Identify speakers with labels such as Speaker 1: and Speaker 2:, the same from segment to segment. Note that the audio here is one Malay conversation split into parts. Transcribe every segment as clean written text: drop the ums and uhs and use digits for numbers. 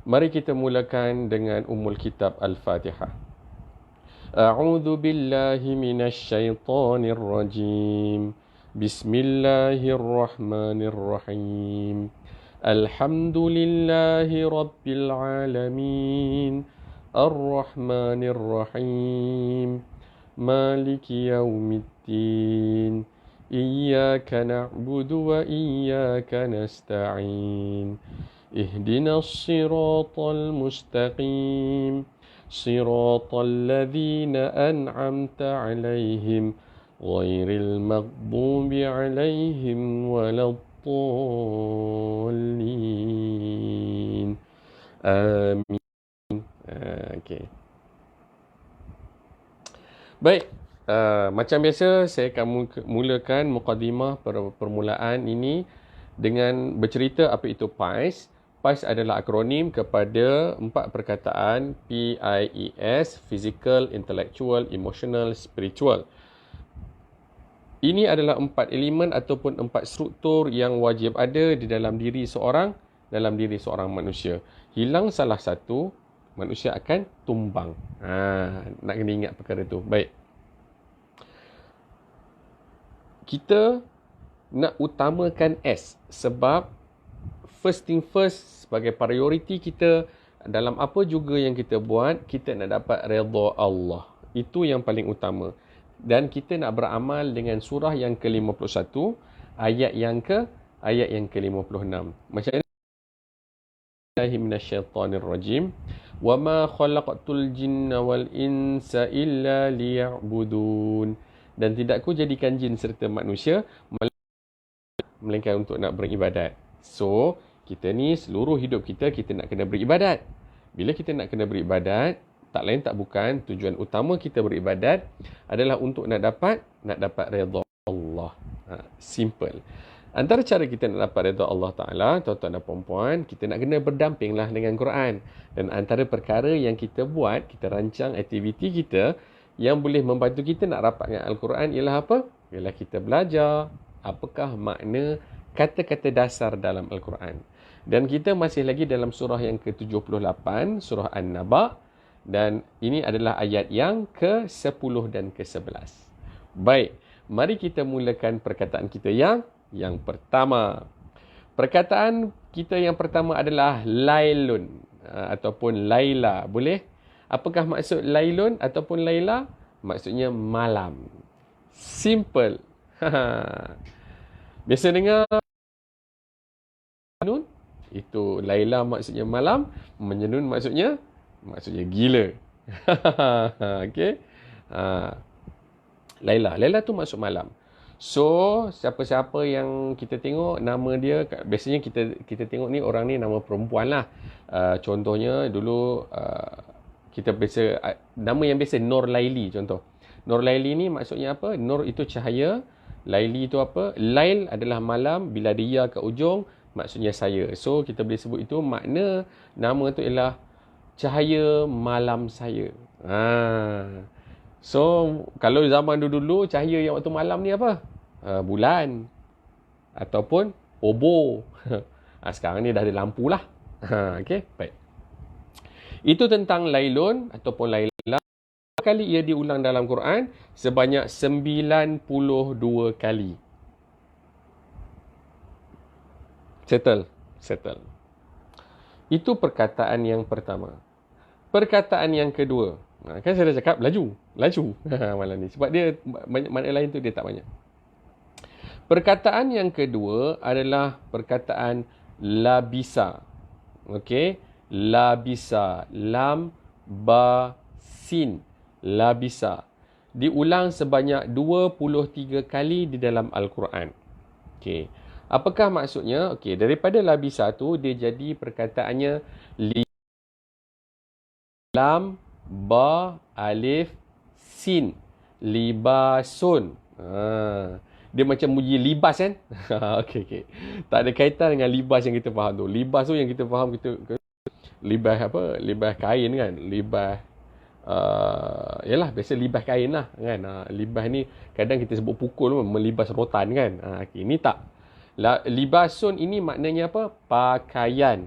Speaker 1: Mari kita mulakan dengan Ummul Kitab Al-Fatihah. A'udzu billahi minasy syaithanir rajim. Bismillahirrahmanirrahim. Alhamdulillahi rabbil alamin. Ar-Rahmanir Rahim. Maliki yaumiddin. Iyyaka na'budu wa iyyaka nasta'in. اهدنا الصراط المستقيم صراط الذين أنعمت عليهم غير المغضوب عليهم ولا الضالين آمين. Okay. Baik, macam biasa saya akan mulakan mukadimah permulaan ini dengan bercerita apa itu PIES. PIES adalah akronim kepada 4 perkataan PIES, Physical, Intellectual, Emotional, Spiritual. Ini adalah 4 elemen ataupun 4 struktur yang wajib ada di dalam diri seorang manusia. Hilang salah satu, manusia akan tumbang. Nak kena ingat perkara tu. Baik. Kita nak utamakan S sebab first thing first, sebagai priority kita dalam apa juga yang kita buat, kita nak dapat redha Allah. Itu yang paling utama. Dan kita nak beramal dengan surah yang ke-51, ayat yang ke-56. Macam ni, Billahi minasyaitanir rajim. Wa ma khalaqtul jinna wal insa illa liya'budun. Dan tidak ku jadikan jin serta manusia melainkan untuk nak beribadat. So, kita ni seluruh hidup kita nak kena beribadat. Bila kita nak kena beribadat, tak lain tak bukan, tujuan utama kita beribadat adalah untuk nak dapat redha Allah. Simple. Antara cara kita nak dapat redha Allah Ta'ala, tuan-tuan dan puan-puan, kita nak kena berdampinglah dengan Quran. Dan antara perkara yang kita buat, kita rancang aktiviti kita yang boleh membantu kita nak rapat dengan Al-Quran ialah apa? Ialah kita belajar apakah makna kata-kata dasar dalam Al-Quran. Dan kita masih lagi dalam surah yang ke-78, surah An-Naba. Dan ini adalah ayat yang ke-10 dan ke-11. Baik, mari kita mulakan perkataan kita yang pertama. Perkataan kita yang pertama adalah Lailun ataupun Laila. Boleh? Apakah maksud Lailun ataupun Laila? Maksudnya malam. Simple. Biasa dengar Menyenun, itu Laila maksudnya malam, menyenun maksudnya gila. Okey. Laila tu maksud malam. So, siapa-siapa yang kita tengok nama dia, biasanya kita tengok ni orang ni nama perempuan lah. Contohnya dulu kita biasa nama yang biasa Nur Laili contoh. Nur Laili ni maksudnya apa? Nur itu cahaya, Laili itu apa? Lail adalah malam, bila dia ke ujung maksudnya saya. So kita boleh sebut itu makna nama tu ialah cahaya malam saya. So kalau zaman dulu cahaya yang waktu malam ni apa? Bulan ataupun obor. Sekarang ni dah ada lampu lah. Okey, baik. Itu tentang Lailun ataupun Laila. Kali ia diulang dalam Quran sebanyak 92 kali. Settle. Itu perkataan yang pertama. Perkataan yang kedua. Kan saya dah cakap laju. Malam ni. Sebab dia makna lain tu dia tak banyak. Perkataan yang kedua adalah perkataan labisa. Okey. Labisa. Lam, ba, sin. Labisa. Diulang sebanyak 23 kali di dalam Al-Quran. Okey. Apakah maksudnya? Okey, daripada labisa tu dia jadi perkataannya lam, ba, alif, sin. Libasun. Dia macam bunyi libas kan? Okey. Tak ada kaitan dengan libas yang kita faham tu. Libas tu yang kita faham libas apa? Libas kain kan? Libas yalah biasa libas kain lah kan. Libas ni kadang kita sebut pukul melibas rotan kan. Okay, ni tak. Libasun ini maknanya apa? Pakaian.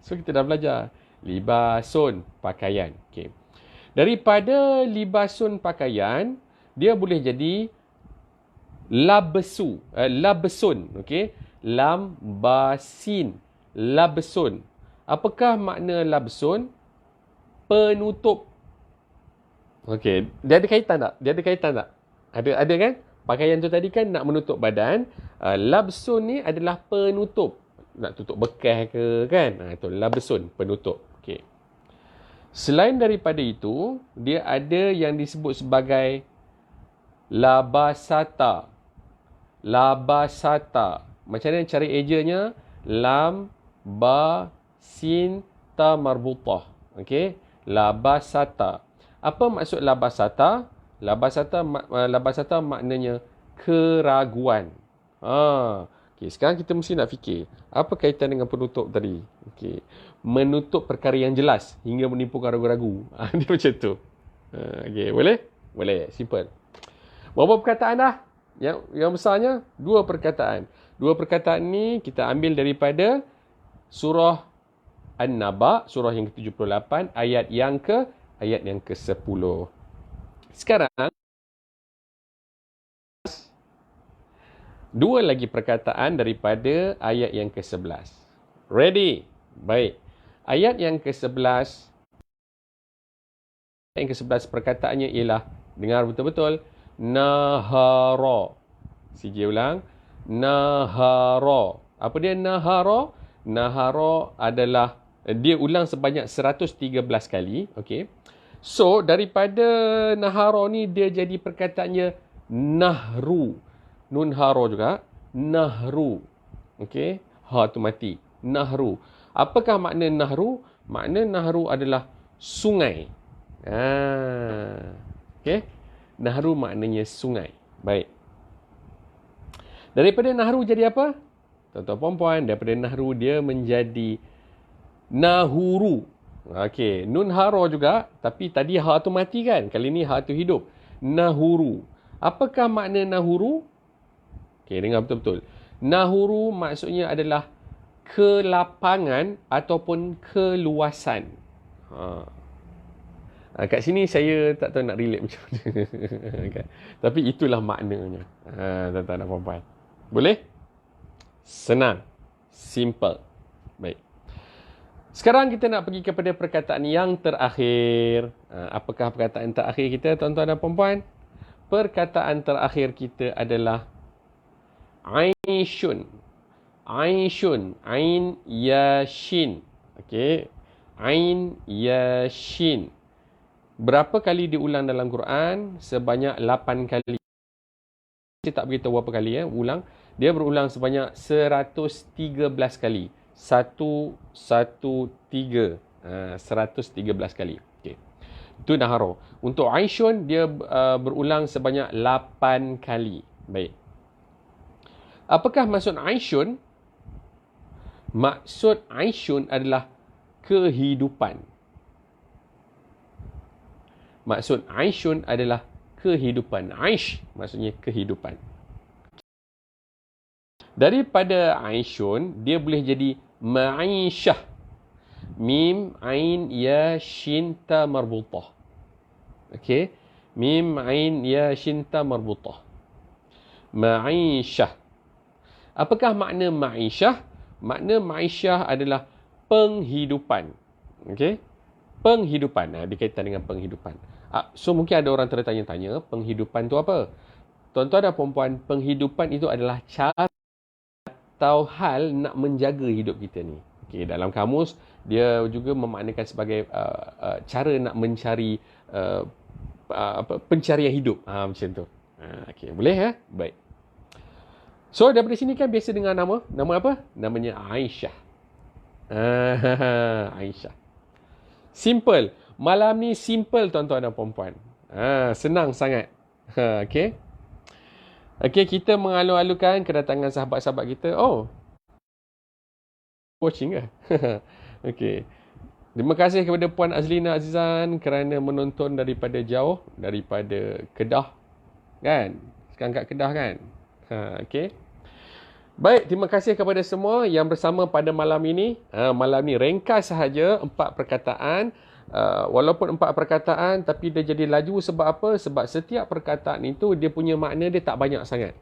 Speaker 1: So kita dah belajar. Libasun, pakaian. Okay. Daripada libasun pakaian, dia boleh jadi labesun. Okay. Lambasin. Labesun. Apakah makna labesun? Penutup. Okay. Dia ada kaitan tak? Ada kan? Pakaian tu tadi kan nak menutup badan. Labsun ni adalah penutup. Nak tutup bekas ke kan? Itu labsun, penutup. Okay. Selain daripada itu, dia ada yang disebut sebagai labasata. Labasata. Macam mana cari ejanya? Lam, ba, sin, ta marbutah. Okay. Labasata. Apa maksud labasata? Labasata maknanya keraguan. Okay, sekarang kita mesti nak fikir. Apa kaitan dengan penutup tadi? Okay. Menutup perkara yang jelas hingga menimbulkan ragu-ragu. Dia macam tu. Okay, boleh? Boleh. Simple. Berapa perkataan dah? Yang besarnya, 2 perkataan. 2 perkataan ni kita ambil daripada surah An-Naba, surah yang ke-78, ayat yang ke-10. Sekarang, 2 lagi perkataan daripada ayat yang ke-11. Ready? Baik. Ayat yang ke-11 perkataannya ialah, dengar betul-betul, nahara. CJ ulang. Nahara. Apa dia nahara? Nahara adalah, dia ulang sebanyak 113 kali. Okay. So, daripada nahara ni, dia jadi perkataannya nahru. Nun haro juga. Nahru. Okay. Ha tu mati. Nahru. Apakah makna nahru? Makna nahru adalah sungai. Okay. Nahru maknanya sungai. Baik. Daripada nahru jadi apa? Tuan-tuan puan-puan, daripada nahru dia menjadi nahuru. Okey, nun haro juga, tapi tadi ha tu mati kan? Kali ni ha tu hidup. Nahuru. Apakah makna nahuru? Okey, dengar betul-betul. Nahuru maksudnya adalah kelapangan ataupun keluasan. Kat sini saya tak tahu nak relate macam mana. Okay. Tapi itulah maknanya. Tuan-tuan dan puan-puan. Boleh? Senang. Simple. Baik. Sekarang kita nak pergi kepada perkataan yang terakhir. Apakah perkataan terakhir kita, tuan-tuan dan puan-puan? Perkataan terakhir kita adalah Aishun. Aishun. Ain, ya, shin. Okey. Ain, ya, shin. Berapa kali diulang dalam Quran? Sebanyak 8 kali. Saya tak beritahu berapa kali ulang. Dia berulang sebanyak 113 kali. 113. 113 kali. Okey. Itu naharo. Untuk Aishun, dia berulang sebanyak 8 kali. Baik. Apakah maksud Aishun? Maksud Aishun adalah kehidupan. Maksud Aishun adalah kehidupan. Aish maksudnya kehidupan. Daripada Aishun, dia boleh jadi ma'isyah. Mim, ain, ya, shin, ta marbutah. Okey. Mim, ain, ya, shin, ta marbutah. Ma'isyah. Apakah makna ma'isyah? Makna ma'isyah adalah penghidupan. Okey? Penghidupan. Dikaitan dengan penghidupan. So, mungkin ada orang tertanya-tanya, penghidupan tu apa? Tuan-tuan dan puan-puan, penghidupan itu adalah cara atau hal nak menjaga hidup kita ni. Okey, dalam kamus, dia juga memaknakan sebagai cara nak mencari pencarian hidup. Macam tu. Okey, boleh ya? Baik. So, daripada sini kan biasa dengar nama. Nama apa? Namanya Aisyah. Aisyah. Simple. Malam ni simple, tuan-tuan dan puan-puan. Senang sangat. Okey. Okey, kita mengalu-alukan kedatangan sahabat-sahabat kita. Oh. Watching ke? Okey. Terima kasih kepada Puan Azlina Azizan kerana menonton daripada jauh. Daripada Kedah. Kan? Sekarang kat Kedah kan? Okey. Baik, terima kasih kepada semua yang bersama pada malam ini. Malam ni ringkas sahaja, 4 perkataan. Walaupun 4 perkataan, tapi dia jadi laju sebab apa? Sebab setiap perkataan itu dia punya makna dia tak banyak sangat.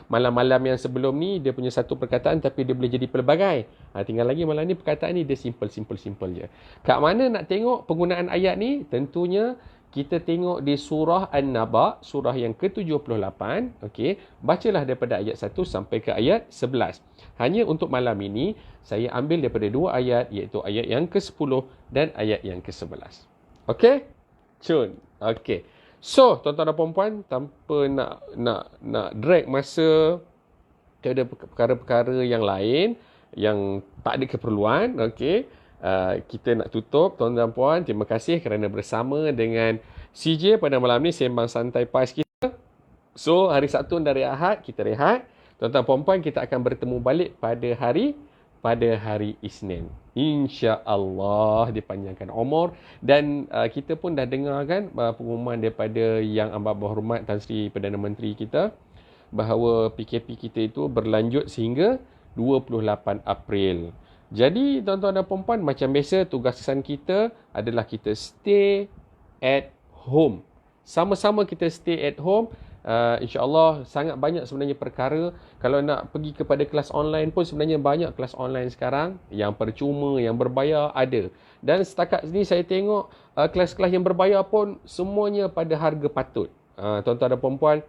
Speaker 1: Malam-malam yang sebelum ni dia punya satu perkataan tapi dia boleh jadi pelbagai. Tinggal lagi malam ni perkataan ni dia simple je. Kat mana nak tengok penggunaan ayat ni? Tentunya kita tengok di surah An-Naba, surah yang ke-78. Okey, bacalah daripada ayat 1 sampai ke ayat 11. Hanya untuk malam ini, saya ambil daripada 2 ayat, iaitu ayat yang ke-10 dan ayat yang ke-11. Okey? Cun. Okey. So, tuan-tuan dan puan-puan, tanpa nak drag masa kepada perkara-perkara yang lain, yang tak ada keperluan, okey, kita nak tutup. Tuan-tuan dan puan, terima kasih kerana bersama dengan CJ pada malam ni, sembang santai pas kita. So, hari Sabtu dan hari Ahad kita rehat. Tuan-tuan dan puan-puan, kita akan bertemu balik pada hari Isnin. InsyaAllah dipanjangkan umur. Dan kita pun dah dengar kan pengumuman daripada Yang Amat Berhormat Tan Sri Perdana Menteri kita bahawa PKP kita itu berlanjut sehingga 28 April. Jadi tuan-tuan dan puan-puan, macam biasa tugasan kita adalah kita stay at home. Sama-sama kita stay at home. InsyaAllah sangat banyak sebenarnya perkara. Kalau nak pergi kepada kelas online pun sebenarnya banyak kelas online sekarang. Yang percuma, yang berbayar ada. Dan setakat ni saya tengok kelas-kelas yang berbayar pun semuanya pada harga patut. Tuan-tuan dan puan-puan,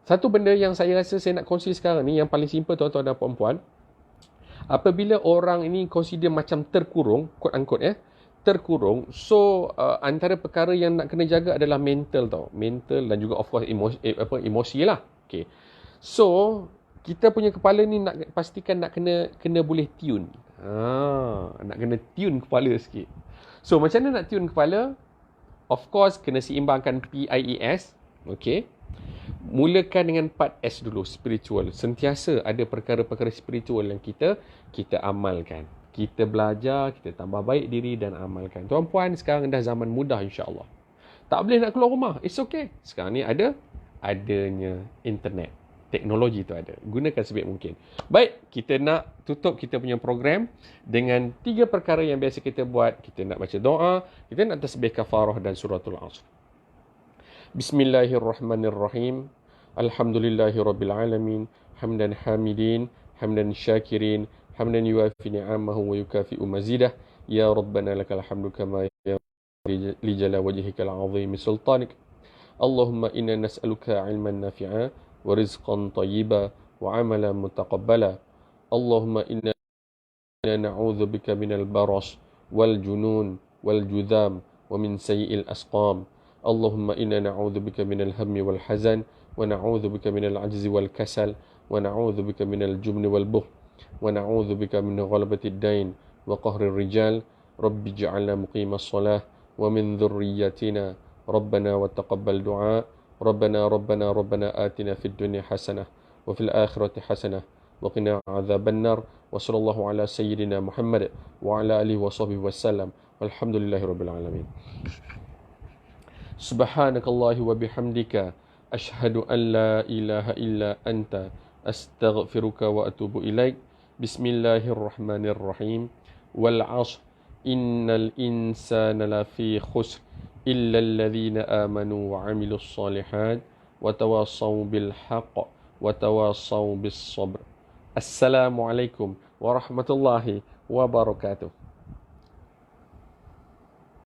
Speaker 1: satu benda yang saya rasa saya nak kongsi sekarang ni yang paling simple tuan-tuan dan puan-puan. Apabila orang ini consider macam terkurung, quote unquote terkurung, so antara perkara yang nak kena jaga adalah mental tau. Mental dan juga of course emosi lah. Okay. So, kita punya kepala ni nak pastikan nak kena boleh tune. Nak kena tune kepala sikit. So, macam mana nak tune kepala? Of course, kena seimbangkan PIES. Okay. Mulakan dengan part S dulu, spiritual. Sentiasa ada perkara-perkara spiritual yang kita amalkan. Kita belajar, kita tambah baik diri dan amalkan. Tuan-puan, sekarang dah zaman mudah insya-Allah. Tak boleh nak keluar rumah, it's okay. Sekarang ni adanya internet. Teknologi tu ada. Gunakan sebaik mungkin. Baik, kita nak tutup kita punya program dengan 3 perkara yang biasa kita buat. Kita nak baca doa, kita nak tasbih kafarah dan suratul Asr. Bismillahirrahmanirrahim. Alhamdulillahirrabbilalamin. Hamdan hamidin, hamdan syakirin, hamdan yuafi ni'amahu wa yukafi'u mazidah. Ya Rabbana lakal hamdu kama li jala wajhikal azimi sultanik. Allahumma inna nas'aluka ilman nafi'a wa rizqan tayyiba wa amalan mutaqabbala. Allahumma inna na'udzu bika minal baras wal junun wal judham wa min sayyi'il asqam. اللهم إنا نعوذ بك من الهم والحزن ونعوذ بك من العجز والكسل ونعوذ بك من الجبن والبخل ونعوذ بك من غلبة الدين وقهر الرجال رب اجعلنا مقيم الصلاة ومن ذريتنا ربنا وتقبل دعاء ربنا آتنا في الدنيا حسنة وفي الآخرة حسنة وقنا عذاب النار وصلى الله على سيدنا محمد وعلى آله وصحبه وسلم والحمد لله رب العالمين. Subhanakallah wa bihamdika ashhadu an la ilaha illa anta astaghfiruka wa atubu ilaik. Bismillahirrahmanirrahim. Wal 'ashr innal insana lafi khusr illa alladhina amanu wa 'amilus solihat wa tawassaw bil haqq wa tawassaw bis sabr. Assalamualaikum warahmatullahi wabarakatuh.